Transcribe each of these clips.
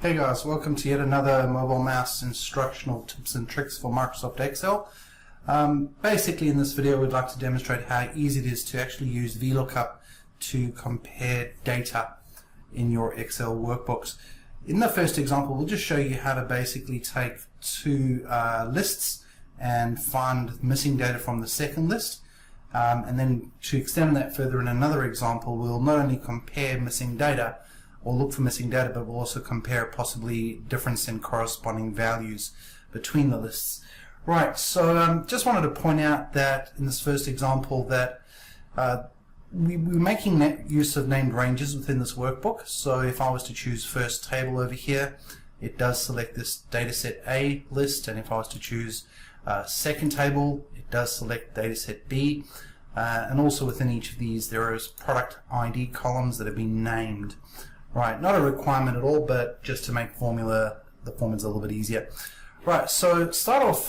Hey guys, welcome to yet another mobile mouse instructional tips and tricks for Microsoft Excel. Basically in this video we'd like to demonstrate how easy it is to actually use Vlookup to compare data in your Excel workbooks. In the first example we'll just show you how to basically take two lists and find missing data from the second list. And then to extend that further in another example, we'll not only compare missing data or look for missing data, but we'll also compare possibly difference in corresponding values between the lists. Right, so just wanted to point out that in this first example that we're making use of named ranges within this workbook. So if I was to choose first table over here, it does select this dataset A list, and if I was to choose second table, it does select dataset B. And also within each of these there is product ID columns that have been named. Right, not a requirement at all, but just to make the formulas a little bit easier. Right, so start off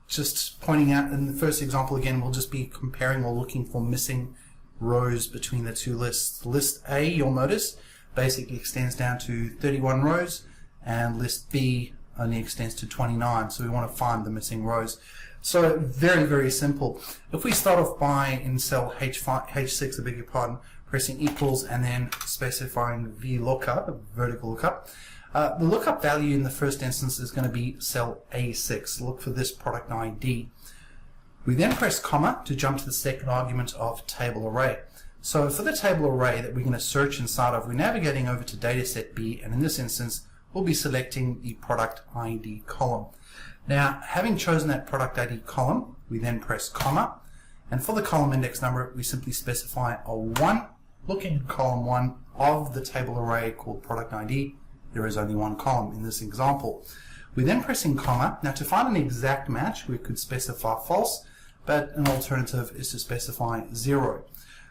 just pointing out in the first example again, we'll just be comparing or looking for missing rows between the two lists. List A, you'll notice, basically extends down to 31 rows, and list B only extends to 29, so we want to find the missing rows. So very, very simple. If we start off by in cell H6, I beg your pardon, pressing equals and then specifying Vlookup, vertical lookup. The lookup value in the first instance is going to be cell A6. Look for this product ID. We then press comma to jump to the second argument of table array. So for the table array that we're going to search inside of, we're navigating over to dataset B, and in this instance we'll be selecting the product ID column. Now, having chosen that product ID column, we then press comma, and for the column index number we simply specify a 1. Looking at column 1 of the table array called product ID, there is only one column in this example. We then pressing comma. Now to find an exact match we could specify false, but an alternative is to specify 0.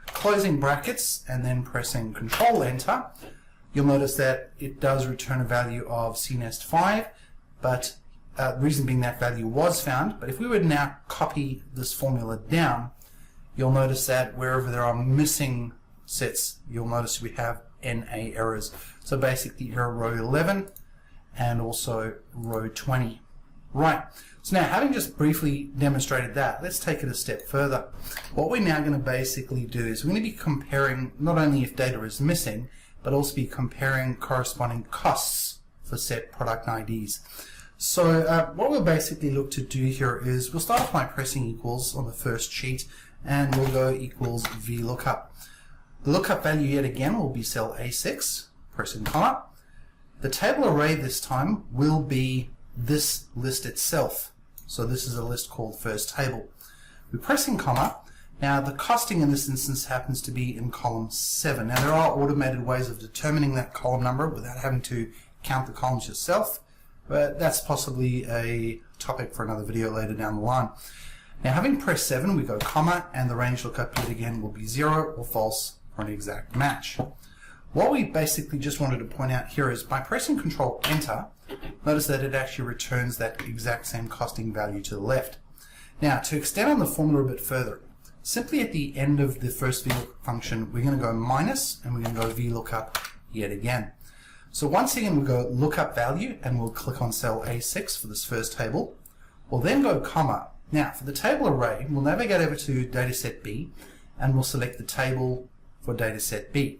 Closing brackets and then pressing Control Enter, you'll notice that it does return a value of CNEST5, but the reason being that value was found. But if we would now copy this formula down, you'll notice that wherever there are missing sets, you'll notice we have NA errors. So basically error row 11 and also row 20. Right, so now having just briefly demonstrated that, let's take it a step further. What we're now going to basically do is we're going to be comparing not only if data is missing, but also be comparing corresponding costs for set product IDs. So what we'll basically look to do here is we'll start off by pressing equals on the first sheet, and we'll go equals Vlookup. The lookup value yet again will be cell A6, pressing comma. The table array this time will be this list itself. So this is a list called first table. We're pressing comma. Now the costing in this instance happens to be in column 7. Now there are automated ways of determining that column number without having to count the columns yourself, but that's possibly a topic for another video later down the line. Now having pressed 7, we go comma, and the range lookup yet again will be 0 or false for an exact match. What we basically just wanted to point out here is by pressing Control Enter, notice that it actually returns that exact same costing value to the left. Now to extend on the formula a bit further, simply at the end of the first Vlookup function we're going to go minus, and we're going to go Vlookup yet again. So once again we'll go lookup value, and we'll click on cell A6 for this first table. We'll then go comma. Now for the table array we'll navigate over to dataset B, and we'll select the table for dataset B.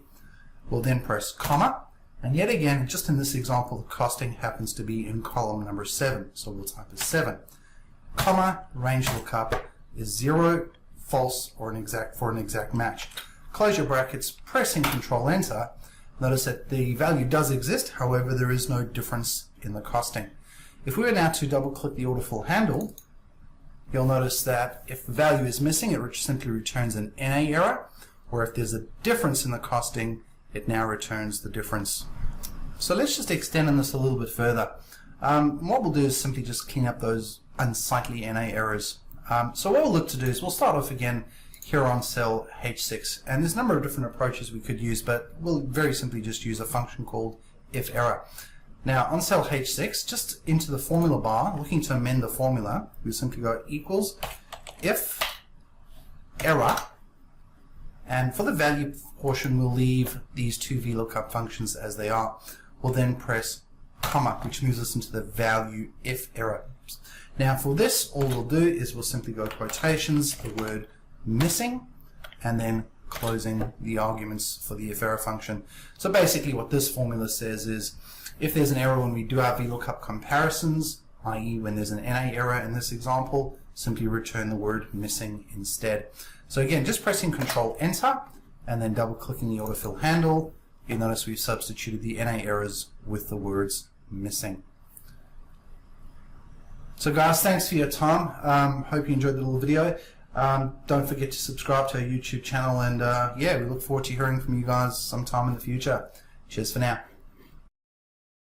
We'll then press comma, and yet again, just in this example, the costing happens to be in column number 7, so we'll type as 7. Comma, range lookup is 0, false, or an exact match. Close your brackets, pressing Control Enter. Notice that the value does exist, however there is no difference in the costing. If we were now to double click the autofill handle, you'll notice that if the value is missing, it simply returns an NA error, or if there's a difference in the costing, it now returns the difference. So let's just extend on this a little bit further. What we'll do is simply just clean up those unsightly NA errors. So what we'll look to do is we'll start off again here on cell H6, and there's a number of different approaches we could use, but we'll very simply just use a function called ifError. Now on cell H6, just into the formula bar, looking to amend the formula, we'll simply go equals if error, and for the value portion we'll leave these two Vlookup functions as they are. we'll then press comma, which moves us into the value if error. Now for this, all we'll do is we'll simply go quotations, the word missing, and then closing the arguments for the if error function. So basically what this formula says is, if there's an error when we do our VLOOKUP comparisons, i.e. when there's an NA error in this example, simply return the word missing instead. So again, just pressing Control Enter and then double clicking the autofill handle, you'll notice we've substituted the NA errors with the words missing. So guys, thanks for your time. Hope you enjoyed the little video. Don't forget to subscribe to our YouTube channel, and yeah, we look forward to hearing from you guys sometime in the future. Cheers for now.